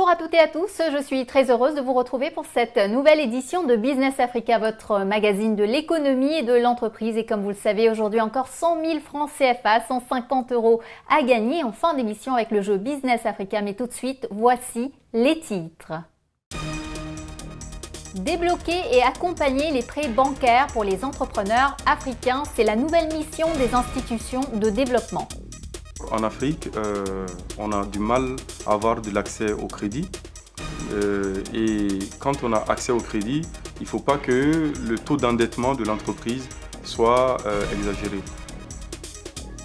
Bonjour à toutes et à tous, je suis très heureuse de vous retrouver pour cette nouvelle édition de Business Africa, votre magazine de l'économie et de l'entreprise. Et comme vous le savez, aujourd'hui encore 100 000 francs CFA, 150 € à gagner en fin d'émission avec le jeu Business Africa. Mais tout de suite, voici les titres. Débloquer et accompagner les prêts bancaires pour les entrepreneurs africains, c'est la nouvelle mission des institutions de développement. En Afrique, on a du mal à avoir de l'accès au crédit. Et quand on a accès au crédit, il ne faut pas que le taux d'endettement de l'entreprise soit exagéré.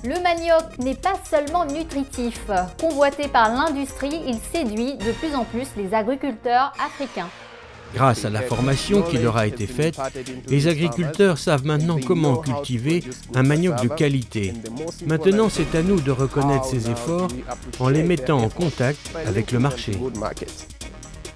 Le manioc n'est pas seulement nutritif. Convoité par l'industrie, il séduit de plus en plus les agriculteurs africains. Grâce à la formation qui leur a été faite, les agriculteurs savent maintenant comment cultiver un manioc de qualité. Maintenant, c'est à nous de reconnaître ces efforts en les mettant en contact avec le marché.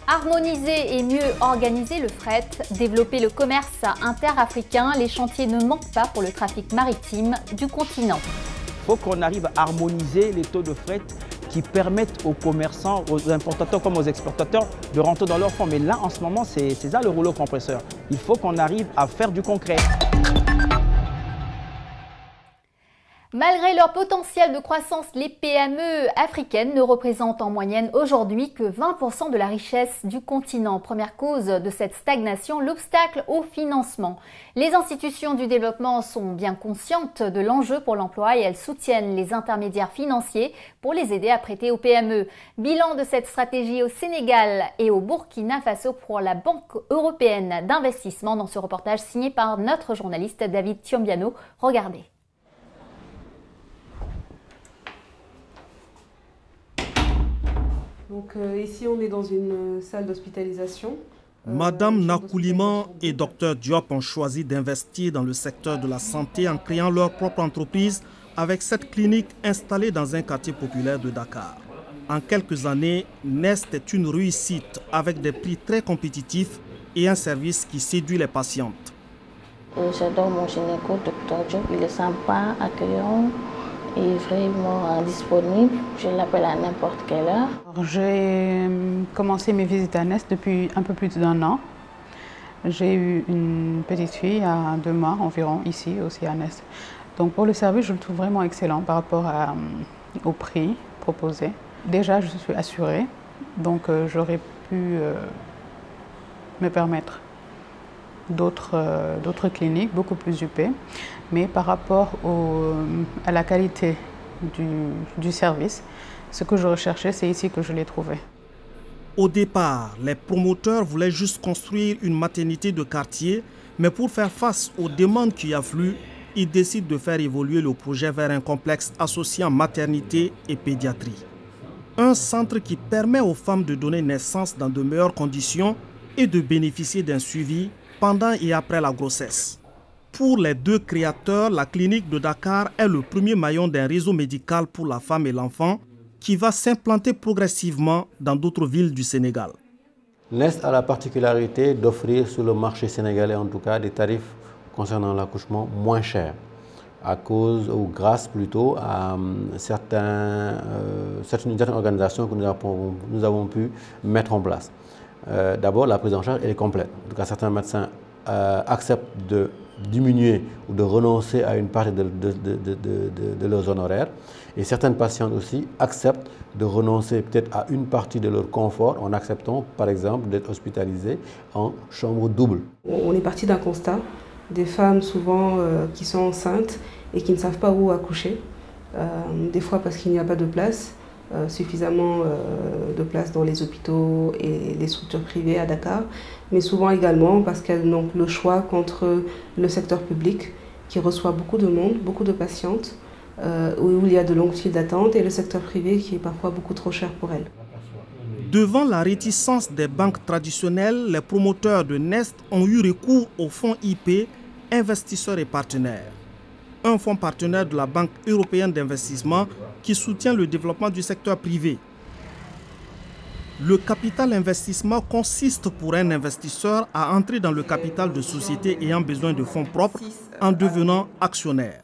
Harmoniser et mieux organiser le fret, développer le commerce interafricain, les chantiers ne manquent pas pour le trafic maritime du continent. Il faut qu'on arrive à harmoniser les taux de fret qui permettent aux commerçants, aux importateurs comme aux exportateurs de rentrer dans leur fonds. Mais là, en ce moment, c'est ça le rouleau compresseur. Il faut qu'on arrive à faire du concret. Malgré leur potentiel de croissance, les PME africaines ne représentent en moyenne aujourd'hui que 20% de la richesse du continent. Première cause de cette stagnation, l'obstacle au financement. Les institutions du développement sont bien conscientes de l'enjeu pour l'emploi et elles soutiennent les intermédiaires financiers pour les aider à prêter aux PME. Bilan de cette stratégie au Sénégal et au Burkina Faso pour la Banque européenne d'investissement dans ce reportage signé par notre journaliste David Thiombiano. Regardez. Donc ici, on est dans une salle d'hospitalisation. Madame Nakouliman et Dr Diop ont choisi d'investir dans le secteur de la santé en créant leur propre entreprise avec cette clinique installée dans un quartier populaire de Dakar. En quelques années, Nest est une réussite avec des prix très compétitifs et un service qui séduit les patientes. J'adore mon gynéco, Dr Diop. Il est sympa, accueillant. Il est vraiment disponible, je l'appelle à n'importe quelle heure. J'ai commencé mes visites à Nest depuis un peu plus d'1 an. J'ai eu une petite fille à 2 mois environ, ici aussi à Nest. Donc pour le service, je le trouve vraiment excellent par rapport au prix proposé. Déjà, je suis assurée, donc j'aurais pu me permettre d'autres cliniques beaucoup plus huppées, mais par rapport à la qualité du service, ce que je recherchais, c'est ici que je l'ai trouvé. Au départ, les promoteurs voulaient juste construire une maternité de quartier, mais pour faire face aux demandes qui affluent, ils décident de faire évoluer le projet vers un complexe associant maternité et pédiatrie. Un centre qui permet aux femmes de donner naissance dans de meilleures conditions et de bénéficier d'un suivi pendant et après la grossesse. Pour les deux créateurs, la clinique de Dakar est le premier maillon d'un réseau médical pour la femme et l'enfant qui va s'implanter progressivement dans d'autres villes du Sénégal. Nest a la particularité d'offrir sur le marché sénégalais en tout cas des tarifs concernant l'accouchement moins chers à cause ou grâce plutôt à certaines organisations que nous avons pu mettre en place. D'abord, la prise en charge elle est complète. En tout cas, certains médecins acceptent de diminuer ou de renoncer à une partie de leurs honoraires. Et certaines patientes aussi acceptent de renoncer peut-être à une partie de leur confort en acceptant, par exemple, d'être hospitalisées en chambre double. On est parti d'un constat, des femmes souvent qui sont enceintes et qui ne savent pas où accoucher, des fois parce qu'il n'y a pas de place. Suffisamment de place dans les hôpitaux et les structures privées à Dakar, mais souvent également parce qu'elles n'ont le choix qu'entre le secteur public qui reçoit beaucoup de monde, beaucoup de patientes, où il y a de longues files d'attente, et le secteur privé qui est parfois beaucoup trop cher pour elles. Devant la réticence des banques traditionnelles, les promoteurs de Nest ont eu recours aux fonds IP, investisseurs et partenaires. Un fonds partenaire de la Banque européenne d'investissement qui soutient le développement du secteur privé. Le capital investissement consiste pour un investisseur à entrer dans le capital de sociétés ayant besoin de fonds propres en devenant actionnaire.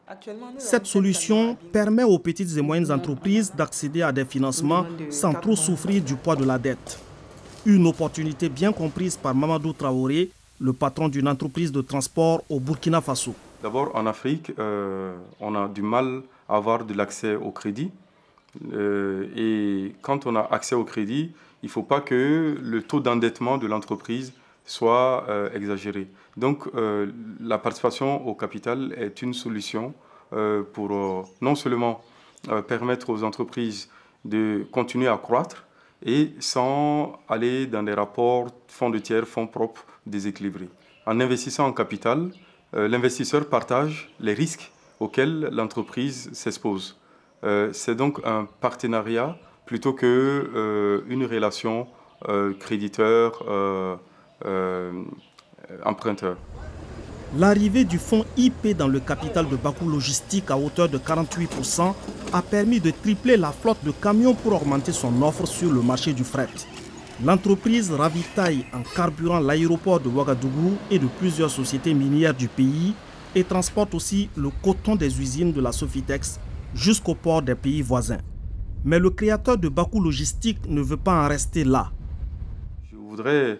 Cette solution permet aux petites et moyennes entreprises d'accéder à des financements sans trop souffrir du poids de la dette. Une opportunité bien comprise par Mamadou Traoré, le patron d'une entreprise de transport au Burkina Faso. D'abord, en Afrique, on a du mal à avoir de l'accès au crédit. Et quand on a accès au crédit, il ne faut pas que le taux d'endettement de l'entreprise soit exagéré. Donc, la participation au capital est une solution pour non seulement permettre aux entreprises de continuer à croître et sans aller dans des rapports fonds de tiers, fonds propres déséquilibrés. En investissant en capital, l'investisseur partage les risques auxquels l'entreprise s'expose. C'est donc un partenariat plutôt qu'une relation créditeur-emprunteur. L'arrivée du fonds IP dans le capital de Bakou Logistique à hauteur de 48% a permis de tripler la flotte de camions pour augmenter son offre sur le marché du fret. L'entreprise ravitaille en carburant l'aéroport de Ouagadougou et de plusieurs sociétés minières du pays et transporte aussi le coton des usines de la Sofitex jusqu'au port des pays voisins. Mais le créateur de Bakou Logistique ne veut pas en rester là. Je voudrais,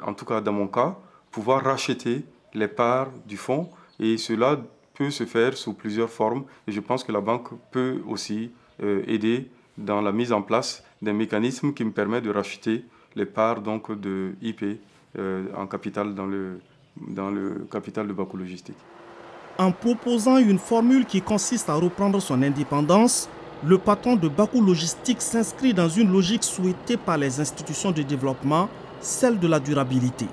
en tout cas dans mon cas, pouvoir racheter les parts du fonds et cela peut se faire sous plusieurs formes et je pense que la banque peut aussi aider dans la mise en place des mécanismes qui me permettent de racheter les parts donc, de IP en capital dans le capital de Bakou Logistique. En proposant une formule qui consiste à reprendre son indépendance, le patron de Bakou Logistique s'inscrit dans une logique souhaitée par les institutions de développement, celle de la durabilité.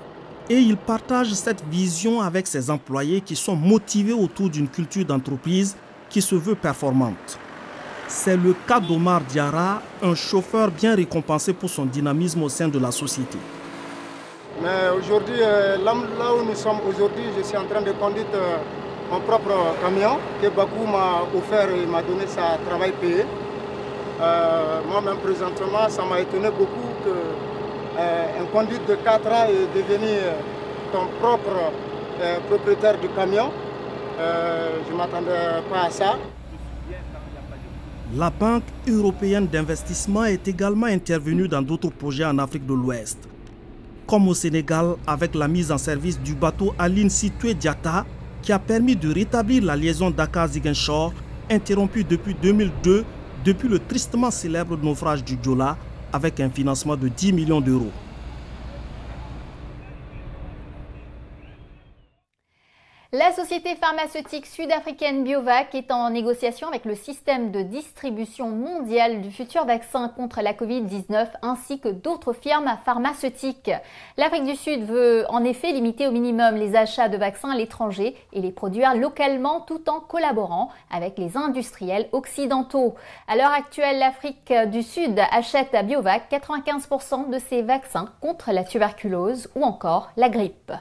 Et il partage cette vision avec ses employés qui sont motivés autour d'une culture d'entreprise qui se veut performante. C'est le cas d'Omar Diarra, un chauffeur bien récompensé pour son dynamisme au sein de la société. Mais aujourd'hui, là où nous sommes aujourd'hui, je suis en train de conduire mon propre camion que Bakou m'a offert et m'a donné sa travail payé. Moi-même présentement, ça m'a étonné beaucoup qu'un conduite de 4 ans et devenir ton propre propriétaire du camion. Je ne m'attendais pas à ça. La Banque européenne d'investissement est également intervenue dans d'autres projets en Afrique de l'Ouest. Comme au Sénégal, avec la mise en service du bateau Aline Sitoé Diatta, qui a permis de rétablir la liaison Dakar-Ziguinchor, interrompue depuis 2002, depuis le tristement célèbre naufrage du Diola, avec un financement de 10 millions d'euros. La société pharmaceutique sud-africaine Biovac est en négociation avec le système de distribution mondiale du futur vaccin contre la Covid-19 ainsi que d'autres firmes pharmaceutiques. L'Afrique du Sud veut en effet limiter au minimum les achats de vaccins à l'étranger et les produire localement tout en collaborant avec les industriels occidentaux. À l'heure actuelle, l'Afrique du Sud achète à Biovac 95% de ses vaccins contre la tuberculose ou encore la grippe.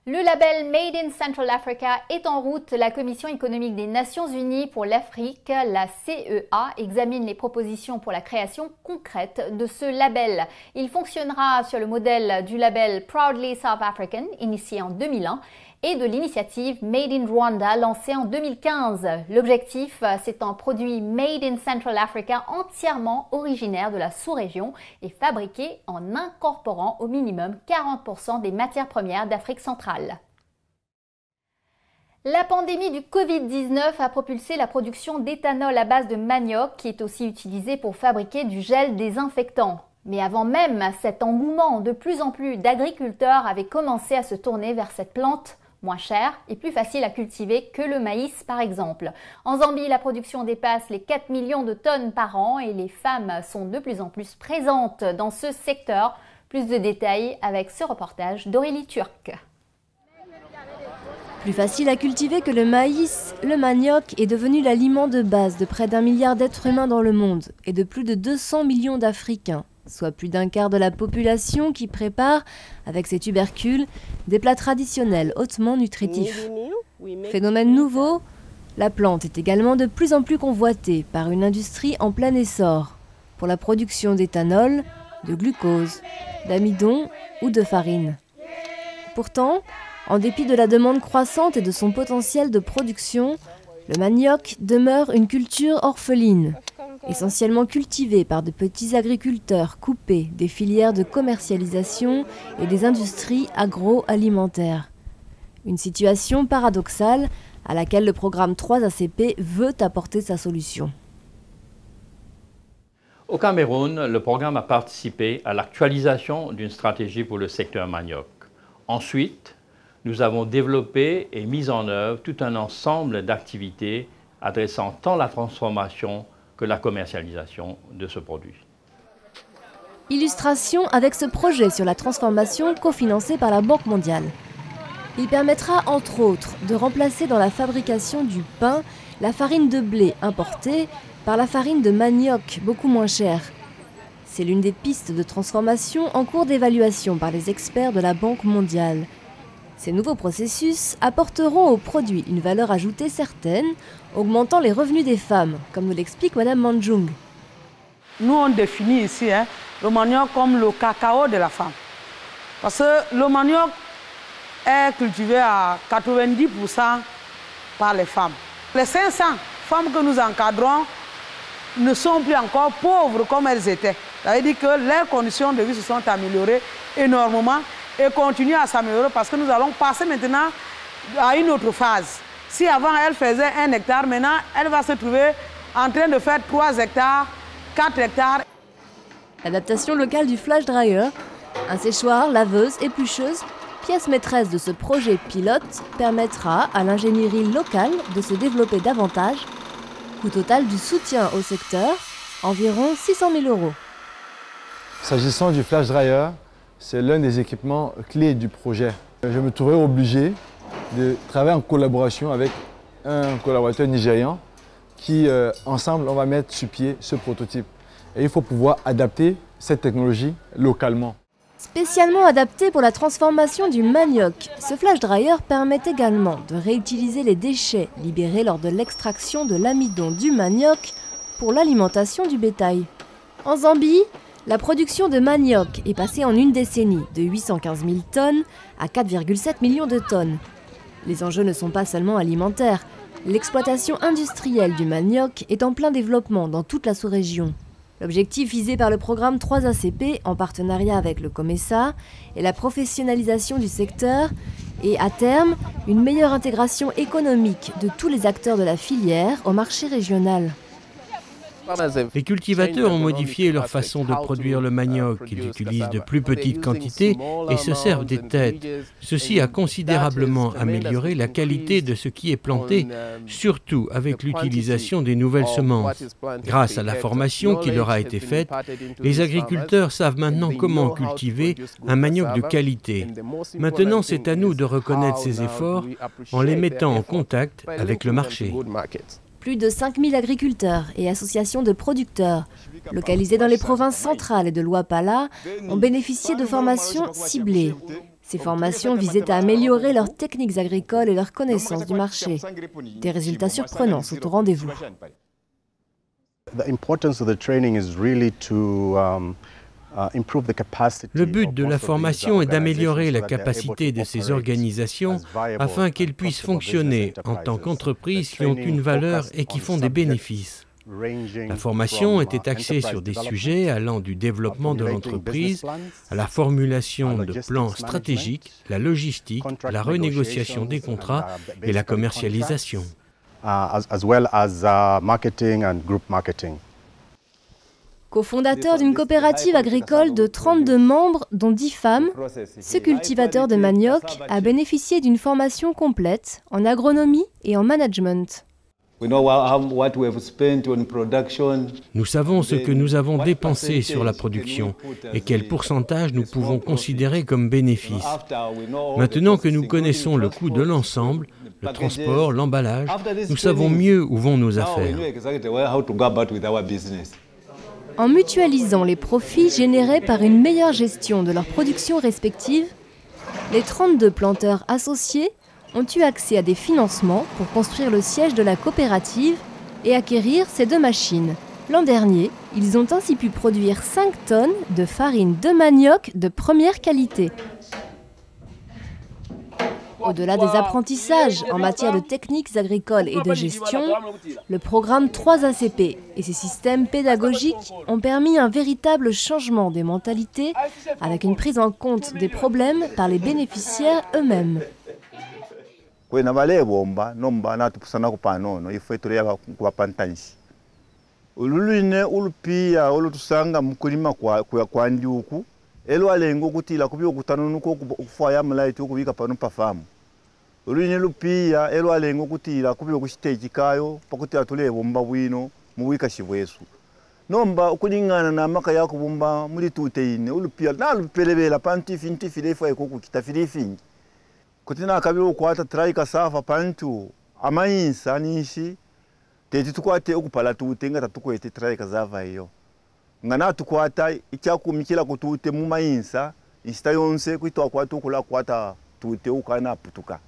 Le label Made in Central Africa est en route. La Commission économique des Nations Unies pour l'Afrique, la CEA, examine les propositions pour la création concrète de ce label. Il fonctionnera sur le modèle du label Proudly South African, initié en 2001, et de l'initiative Made in Rwanda, lancée en 2015. L'objectif, c'est un produit Made in Central Africa entièrement originaire de la sous-région et fabriqué en incorporant au minimum 40% des matières premières d'Afrique centrale. La pandémie du Covid-19 a propulsé la production d'éthanol à base de manioc, qui est aussi utilisé pour fabriquer du gel désinfectant. Mais avant même cet engouement, de plus en plus d'agriculteurs avaient commencé à se tourner vers cette plante moins cher et plus facile à cultiver que le maïs par exemple. En Zambie, la production dépasse les 4 millions de tonnes par an et les femmes sont de plus en plus présentes dans ce secteur. Plus de détails avec ce reportage d'Aurélie Turc. Plus facile à cultiver que le maïs, le manioc est devenu l'aliment de base de près d'1 milliard d'êtres humains dans le monde et de plus de 200 millions d'Africains, soit plus d'un quart de la population qui prépare, avec ses tubercules, des plats traditionnels hautement nutritifs. Phénomène nouveau, la plante est également de plus en plus convoitée par une industrie en plein essor pour la production d'éthanol, de glucose, d'amidon ou de farine. Pourtant, en dépit de la demande croissante et de son potentiel de production, le manioc demeure une culture orpheline. essentiellement cultivés par de petits agriculteurs coupés des filières de commercialisation et des industries agroalimentaires. Une situation paradoxale à laquelle le programme 3ACP veut apporter sa solution. Au Cameroun, le programme a participé à l'actualisation d'une stratégie pour le secteur manioc. Ensuite, nous avons développé et mis en œuvre tout un ensemble d'activités adressant tant la transformation que la commercialisation de ce produit. Illustration avec ce projet sur la transformation cofinancé par la Banque mondiale. Il permettra entre autres de remplacer dans la fabrication du pain la farine de blé importée par la farine de manioc beaucoup moins chère. C'est l'une des pistes de transformation en cours d'évaluation par les experts de la Banque mondiale. Ces nouveaux processus apporteront aux produits une valeur ajoutée certaine, augmentant les revenus des femmes, comme nous l'explique Mme Manjung. Nous, on définit ici le manioc comme le cacao de la femme. Parce que le manioc est cultivé à 90% par les femmes. Les 500 femmes que nous encadrons ne sont plus encore pauvres comme elles étaient. Ça veut dire que leurs conditions de vie se sont améliorées énormément et continuent à s'améliorer parce que nous allons passer maintenant à une autre phase. Si avant elle faisait 1 hectare, maintenant elle va se trouver en train de faire 3 hectares, 4 hectares. L'adaptation locale du flash dryer, un séchoir, laveuse, éplucheuse, pièce maîtresse de ce projet pilote, permettra à l'ingénierie locale de se développer davantage. Coût total du soutien au secteur, environ 600 000 €. S'agissant du flash dryer, c'est l'un des équipements clés du projet. Je me trouvais obligé de travailler en collaboration avec un collaborateur nigérian qui, ensemble, on va mettre sur pied ce prototype. Et il faut pouvoir adapter cette technologie localement. Spécialement adapté pour la transformation du manioc, ce flash dryer permet également de réutiliser les déchets libérés lors de l'extraction de l'amidon du manioc pour l'alimentation du bétail. En Zambie, la production de manioc est passée en une décennie de 815 000 tonnes à 4,7 millions de tonnes. Les enjeux ne sont pas seulement alimentaires. L'exploitation industrielle du manioc est en plein développement dans toute la sous-région. L'objectif visé par le programme 3ACP, en partenariat avec le COMESA, est la professionnalisation du secteur et, à terme, une meilleure intégration économique de tous les acteurs de la filière au marché régional. Les cultivateurs ont modifié leur façon de produire le manioc. Ils utilisent de plus petites quantités et se servent des têtes. Ceci a considérablement amélioré la qualité de ce qui est planté, surtout avec l'utilisation des nouvelles semences. Grâce à la formation qui leur a été faite, les agriculteurs savent maintenant comment cultiver un manioc de qualité. Maintenant, c'est à nous de reconnaître ces efforts en les mettant en contact avec le marché. Plus de 5000 agriculteurs et associations de producteurs, localisés dans les provinces centrales et de l'Ouapala, ont bénéficié de formations ciblées. Ces formations visaient à améliorer leurs techniques agricoles et leur connaissance du marché. Des résultats surprenants sont au rendez-vous. Le but de la formation est d'améliorer la capacité de ces organisations afin qu'elles puissent fonctionner en tant qu'entreprises qui ont une valeur et qui font des bénéfices. La formation était axée sur des sujets allant du développement de l'entreprise à la formulation de plans stratégiques, la logistique, la renégociation des contrats et la commercialisation. Co-fondateur d'une coopérative agricole de 32 membres, dont 10 femmes, ce cultivateur de manioc a bénéficié d'une formation complète en agronomie et en management. Nous savons ce que nous avons dépensé sur la production et quel pourcentage nous pouvons considérer comme bénéfice. Maintenant que nous connaissons le coût de l'ensemble, le transport, l'emballage, nous savons mieux où vont nos affaires. En mutualisant les profits générés par une meilleure gestion de leur production respective, les 32 planteurs associés ont eu accès à des financements pour construire le siège de la coopérative et acquérir ces 2 machines. L'an dernier, ils ont ainsi pu produire 5 tonnes de farine de manioc de première qualité. Au-delà des apprentissages en matière de techniques agricoles et de gestion, le programme 3ACP et ses systèmes pédagogiques ont permis un véritable changement des mentalités avec une prise en compte des problèmes par les bénéficiaires eux-mêmes. elwalenga ukuthi la kubi okutanunuko ukufaya mlaiti ukubika pano pafamu olunye lupia elwalenga ukuthi la kubi okustage kayo pakuti atule bomba bwino muwika shibwesu nomba ukulingana na maka yako bomba muri tuteine ulupia nalupelebela panti finti filefa ikoku kitafilifingi kutina akabi okwata traika safa pantu amayinsa nishi teti tukwate okupala tutenga tatukwete traika zava iyo ngana tukwata ikyakumikila kutute mu mayinsa insta yonse kwitwa kwatu kula kwata tute ukana putuka.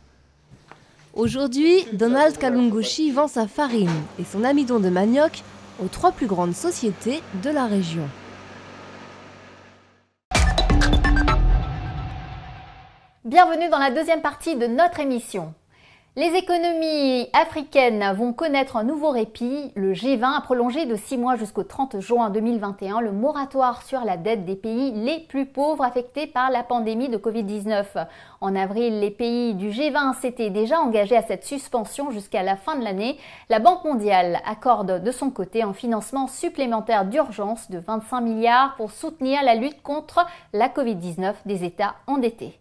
Aujourd'hui, Donald Kalungushi vend sa farine et son amidon de manioc aux 3 plus grandes sociétés de la région. Bienvenue dans la deuxième partie de notre émission. Les économies africaines vont connaître un nouveau répit. Le G20 a prolongé de 6 mois jusqu'au 30 juin 2021 le moratoire sur la dette des pays les plus pauvres affectés par la pandémie de Covid-19. En avril, les pays du G20 s'étaient déjà engagés à cette suspension jusqu'à la fin de l'année. La Banque mondiale accorde de son côté un financement supplémentaire d'urgence de 25 milliards pour soutenir la lutte contre la Covid-19 des États endettés.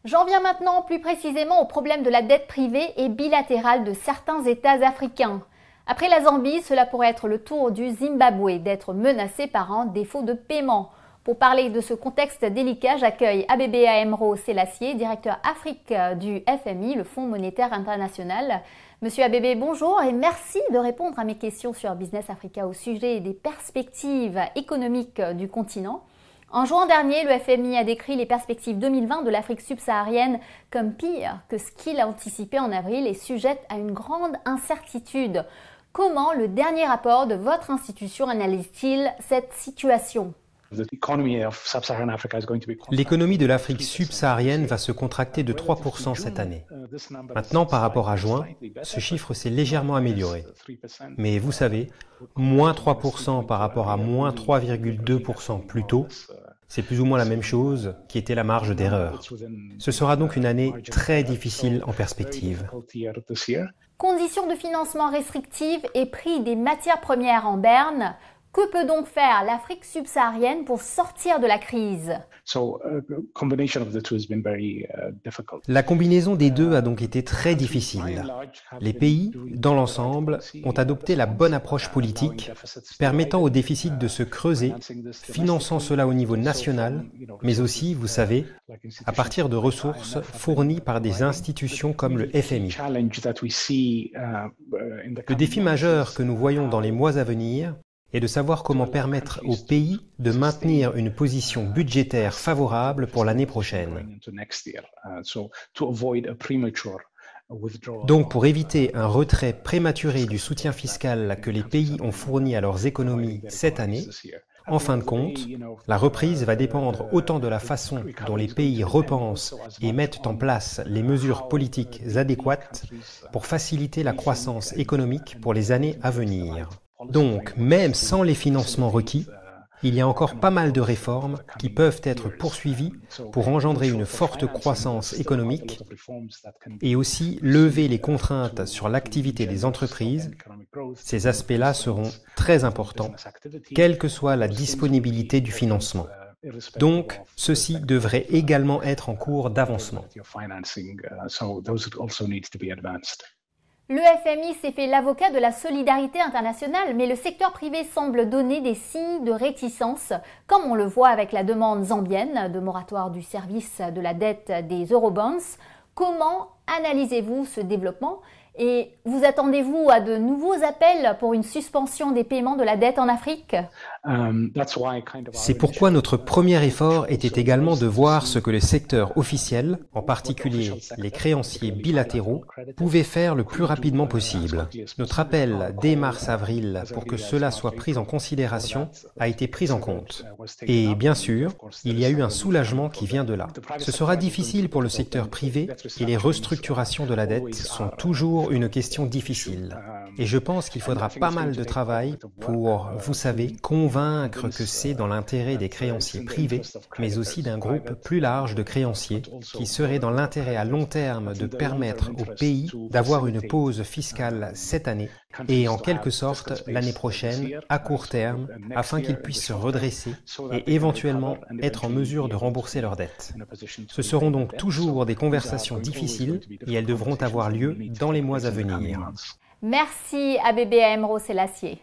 J'en viens maintenant plus précisément au problème de la dette privée et bilatérale de certains États africains. Après la Zambie, cela pourrait être le tour du Zimbabwe d'être menacé par un défaut de paiement. Pour parler de ce contexte délicat, j'accueille Abebe Aemro Selassie, directeur Afrique du FMI, le Fonds monétaire international. Monsieur Abebe, bonjour et merci de répondre à mes questions sur Business Africa au sujet des perspectives économiques du continent. En juin dernier, le FMI a décrit les perspectives 2020 de l'Afrique subsaharienne comme pire que ce qu'il a anticipé en avril et sujette à une grande incertitude. Comment le dernier rapport de votre institution analyse-t-il cette situation ? L'économie de l'Afrique subsaharienne va se contracter de 3% cette année. Maintenant, par rapport à juin, ce chiffre s'est légèrement amélioré. Mais vous savez, moins 3% par rapport à moins 3,2% plus tôt, c'est plus ou moins la même chose qui était la marge d'erreur. Ce sera donc une année très difficile en perspective. Conditions de financement restrictives et prix des matières premières en berne. Que peut donc faire l'Afrique subsaharienne pour sortir de la crise ? La combinaison des deux a donc été très difficile. Les pays, dans l'ensemble, ont adopté la bonne approche politique, permettant au déficit de se creuser, finançant cela au niveau national, mais aussi, vous savez, à partir de ressources fournies par des institutions comme le FMI. Le défi majeur que nous voyons dans les mois à venir et de savoir comment permettre au pays de maintenir une position budgétaire favorable pour l'année prochaine. Donc, pour éviter un retrait prématuré du soutien fiscal que les pays ont fourni à leurs économies cette année, en fin de compte, la reprise va dépendre autant de la façon dont les pays repensent et mettent en place les mesures politiques adéquates pour faciliter la croissance économique pour les années à venir. Donc, même sans les financements requis, il y a encore pas mal de réformes qui peuvent être poursuivies pour engendrer une forte croissance économique et aussi lever les contraintes sur l'activité des entreprises. Ces aspects-là seront très importants, quelle que soit la disponibilité du financement. Donc, ceci devrait également être en cours d'avancement. Le FMI s'est fait l'avocat de la solidarité internationale, mais le secteur privé semble donner des signes de réticence, comme on le voit avec la demande zambienne de moratoire du service de la dette des eurobonds. Comment analysez-vous ce développement Et vous attendez-vous à de nouveaux appels pour une suspension des paiements de la dette en Afrique? C'est pourquoi notre premier effort était également de voir ce que le secteur officiel, en particulier les créanciers bilatéraux, pouvait faire le plus rapidement possible. Notre appel dès mars-avril pour que cela soit pris en considération a été pris en compte. Et bien sûr, il y a eu un soulagement qui vient de là. Ce sera difficile pour le secteur privé et les restructurations de la dette sont toujours une question difficile. Et je pense qu'il faudra pas mal de travail pour, vous savez, convaincre que c'est dans l'intérêt des créanciers privés, mais aussi d'un groupe plus large de créanciers qui serait dans l'intérêt à long terme de permettre au pays d'avoir une pause fiscale cette année et en quelque sorte l'année prochaine, à court terme, afin qu'ils puissent se redresser et éventuellement être en mesure de rembourser leurs dettes. Ce seront donc toujours des conversations difficiles et elles devront avoir lieu dans les mois à venir. Merci ABBAM Selassie.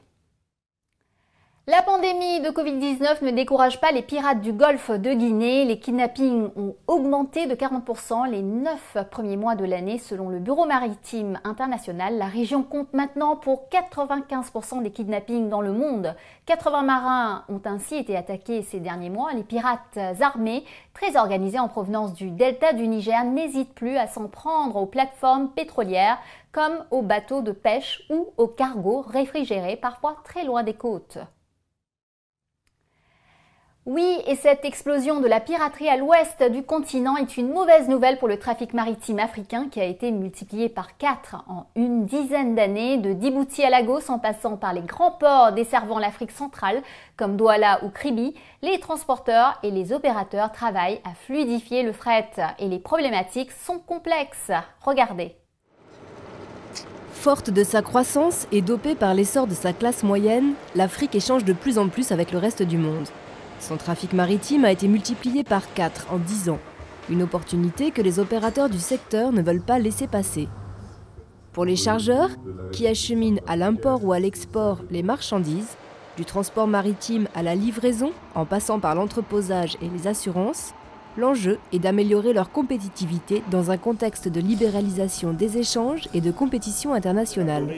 La pandémie de Covid-19 ne décourage pas les pirates du golfe de Guinée. Les kidnappings ont augmenté de 40% les 9 premiers mois de l'année. Selon le Bureau maritime international, la région compte maintenant pour 95% des kidnappings dans le monde. 80 marins ont ainsi été attaqués ces derniers mois. Les pirates armés, très organisés en provenance du delta du Niger, n'hésitent plus à s'en prendre aux plateformes pétrolières comme aux bateaux de pêche ou aux cargos réfrigérés, parfois très loin des côtes. Oui, et cette explosion de la piraterie à l'ouest du continent est une mauvaise nouvelle pour le trafic maritime africain qui a été multiplié par 4 en une dizaine d'années, de Djibouti à Lagos en passant par les grands ports desservant l'Afrique centrale comme Douala ou Kribi. Les transporteurs et les opérateurs travaillent à fluidifier le fret et les problématiques sont complexes. Regardez. Forte de sa croissance et dopée par l'essor de sa classe moyenne, l'Afrique échange de plus en plus avec le reste du monde. Son trafic maritime a été multiplié par 4 en 10 ans, une opportunité que les opérateurs du secteur ne veulent pas laisser passer. Pour les chargeurs, qui acheminent à l'import ou à l'export les marchandises, du transport maritime à la livraison, en passant par l'entreposage et les assurances, l'enjeu est d'améliorer leur compétitivité dans un contexte de libéralisation des échanges et de compétition internationale.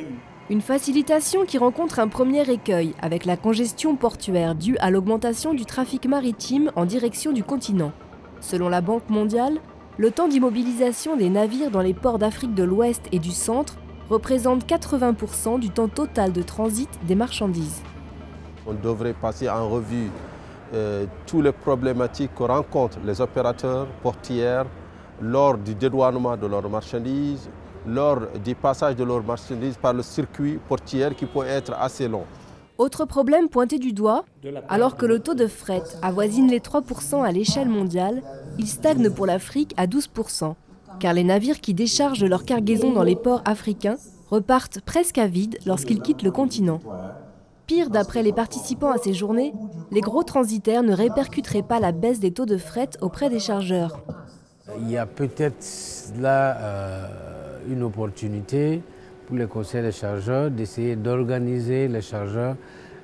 Une facilitation qui rencontre un premier écueil avec la congestion portuaire due à l'augmentation du trafic maritime en direction du continent. Selon la Banque mondiale, le temps d'immobilisation des navires dans les ports d'Afrique de l'Ouest et du Centre représente 80% du temps total de transit des marchandises. On devrait passer en revue toutes les problématiques que rencontrent les opérateurs portuaires lors du dédouanement de leurs marchandises, lors du passage de leurs marchandises par le circuit portuaire qui peut être assez long. Autre problème pointé du doigt, alors que le taux de fret avoisine les 3% à l'échelle mondiale, il stagne pour l'Afrique à 12%, car les navires qui déchargent leur cargaison dans les ports africains repartent presque à vide lorsqu'ils quittent le continent. Pire, d'après les participants à ces journées, les gros transitaires ne répercuteraient pas la baisse des taux de fret auprès des chargeurs. Il y a peut-être là une opportunité pour les conseils des chargeurs d'essayer d'organiser les chargeurs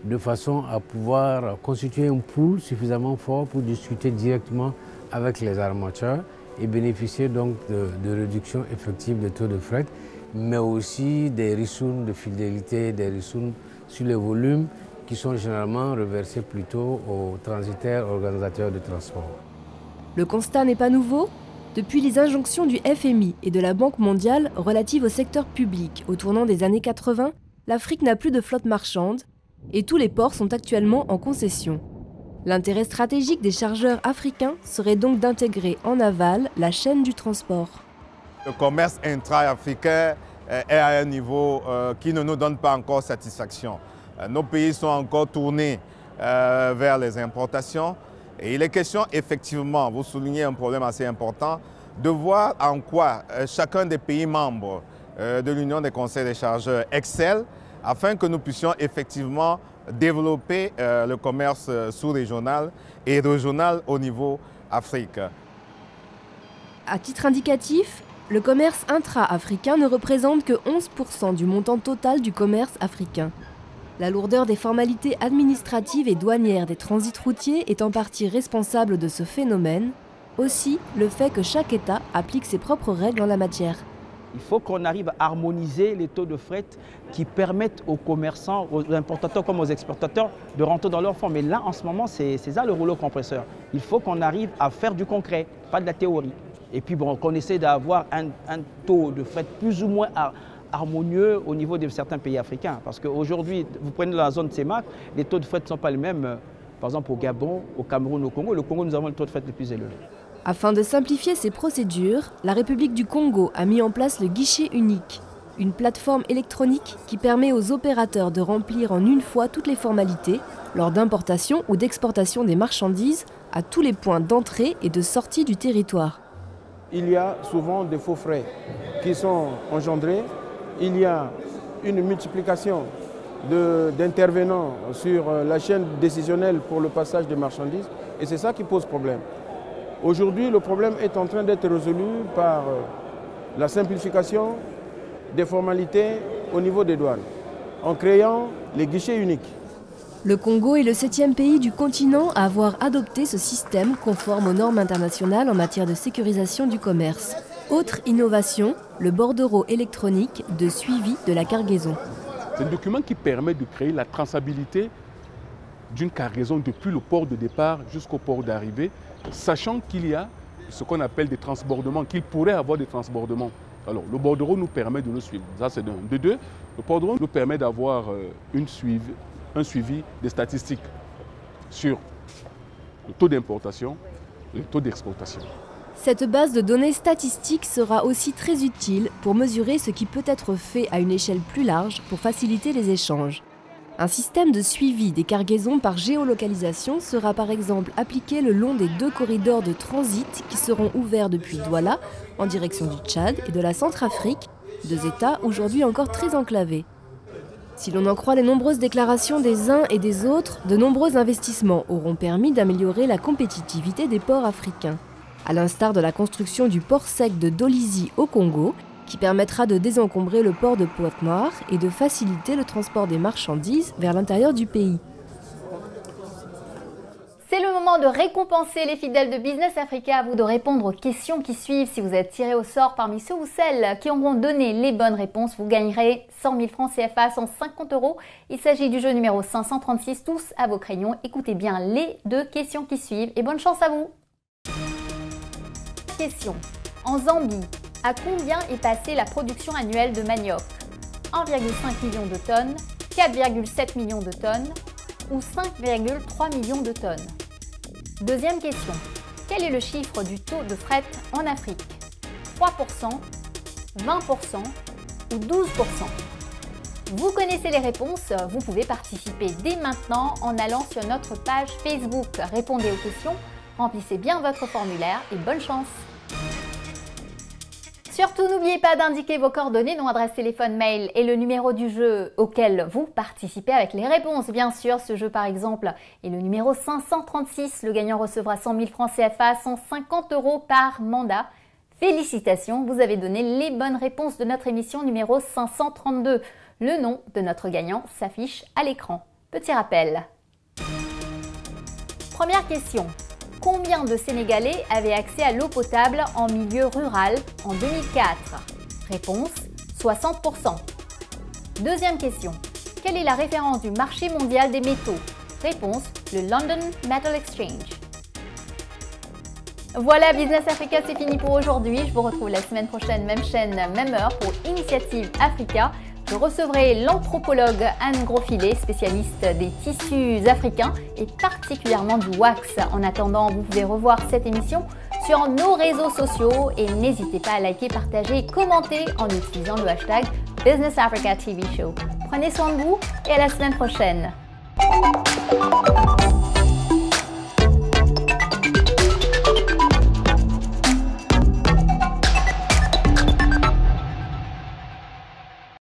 de façon à pouvoir constituer un pool suffisamment fort pour discuter directement avec les armateurs et bénéficier donc de réductions effectives des taux de fret, mais aussi des ristournes de fidélité, des ristournes sur les volumes qui sont généralement reversés plutôt aux transitaires organisateurs de transport. Le constat n'est pas nouveau. Depuis les injonctions du FMI et de la Banque mondiale relatives au secteur public au tournant des années 80, l'Afrique n'a plus de flotte marchande et tous les ports sont actuellement en concession. L'intérêt stratégique des chargeurs africains serait donc d'intégrer en aval la chaîne du transport. Le commerce intra-africain est à un niveau qui ne nous donne pas encore satisfaction. Nos pays sont encore tournés vers les importations. Et il est question, effectivement, vous soulignez un problème assez important, de voir en quoi chacun des pays membres de l'Union des conseils des chargeurs excelle afin que nous puissions effectivement développer le commerce sous-régional et régional au niveau Afrique. À titre indicatif, le commerce intra-africain ne représente que 11% du montant total du commerce africain. La lourdeur des formalités administratives et douanières des transits routiers est en partie responsable de ce phénomène. Aussi, le fait que chaque État applique ses propres règles en la matière. Il faut qu'on arrive à harmoniser les taux de fret qui permettent aux commerçants, aux importateurs comme aux exportateurs de rentrer dans leur fonds. Mais là, en ce moment, c'est ça le rouleau compresseur. Il faut qu'on arrive à faire du concret, pas de la théorie. Et puis bon, qu'on essaie d'avoir un taux de fret plus ou moins harmonieux au niveau de certains pays africains. Parce qu'aujourd'hui, vous prenez la zone CEMAC, les taux de fret ne sont pas les mêmes. Par exemple, au Gabon, au Cameroun, au Congo. Le Congo, nous avons le taux de fret le plus élevé. Afin de simplifier ces procédures, la République du Congo a mis en place le guichet unique, une plateforme électronique qui permet aux opérateurs de remplir en une fois toutes les formalités lors d'importation ou d'exportation des marchandises à tous les points d'entrée et de sortie du territoire. Il y a souvent des faux frais qui sont engendrés. Il y a une multiplication d'intervenants sur la chaîne décisionnelle pour le passage des marchandises et c'est ça qui pose problème. Aujourd'hui, le problème est en train d'être résolu par la simplification des formalités au niveau des douanes, en créant les guichets uniques. Le Congo est le 7e pays du continent à avoir adopté ce système conforme aux normes internationales en matière de sécurisation du commerce. Autre innovation, le bordereau électronique de suivi de la cargaison. C'est un document qui permet de créer la traçabilité d'une cargaison depuis le port de départ jusqu'au port d'arrivée, sachant qu'il y a ce qu'on appelle des transbordements, qu'il pourrait avoir des transbordements. Alors, le bordereau nous permet de le suivre. Ça, c'est d'un. De deux, le bordereau nous permet d'avoir un suivi des statistiques sur le taux d'importation et le taux d'exportation. Cette base de données statistiques sera aussi très utile pour mesurer ce qui peut être fait à une échelle plus large pour faciliter les échanges. Un système de suivi des cargaisons par géolocalisation sera par exemple appliqué le long des 2 corridors de transit qui seront ouverts depuis Douala en direction du Tchad et de la Centrafrique, 2 États aujourd'hui encore très enclavés. Si l'on en croit les nombreuses déclarations des uns et des autres, de nombreux investissements auront permis d'améliorer la compétitivité des ports africains. À l'instar de la construction du port sec de Dolisie au Congo, qui permettra de désencombrer le port de Pointe-Noire et de faciliter le transport des marchandises vers l'intérieur du pays. C'est le moment de récompenser les fidèles de Business Africa. À vous de répondre aux questions qui suivent. Si vous êtes tiré au sort parmi ceux ou celles qui auront donné les bonnes réponses, vous gagnerez 100 000 francs CFA, 150 €. Il s'agit du jeu numéro 536, tous à vos crayons. Écoutez bien les 2 questions qui suivent et bonne chance à vous. Question. En Zambie, à combien est passée la production annuelle de manioc? 1,5 million de tonnes, 4,7 millions de tonnes ou 5,3 millions de tonnes? Deuxième question. Quel est le chiffre du taux de fret en Afrique? 3%, 20% ou 12%? Vous connaissez les réponses, vous pouvez participer dès maintenant en allant sur notre page Facebook. Répondez aux questions, remplissez bien votre formulaire et bonne chance! Surtout, n'oubliez pas d'indiquer vos coordonnées, nom, adresse, téléphone, mail et le numéro du jeu auquel vous participez avec les réponses. Bien sûr, ce jeu par exemple est le numéro 536. Le gagnant recevra 100 000 francs CFA, 150 € par mandat. Félicitations, vous avez donné les bonnes réponses de notre émission numéro 532. Le nom de notre gagnant s'affiche à l'écran. Petit rappel. Première question. Combien de Sénégalais avaient accès à l'eau potable en milieu rural en 2004? Réponse, 60%. Deuxième question. Quelle est la référence du marché mondial des métaux? Réponse, le London Metal Exchange. Voilà, Business Africa, c'est fini pour aujourd'hui. Je vous retrouve la semaine prochaine, même chaîne, même heure pour Initiative Africa. Je recevrai l'anthropologue Anne Grosfilet, spécialiste des tissus africains et particulièrement du wax. En attendant, vous pouvez revoir cette émission sur nos réseaux sociaux et n'hésitez pas à liker, partager et commenter en utilisant le hashtag Business Africa TV Show. Prenez soin de vous et à la semaine prochaine.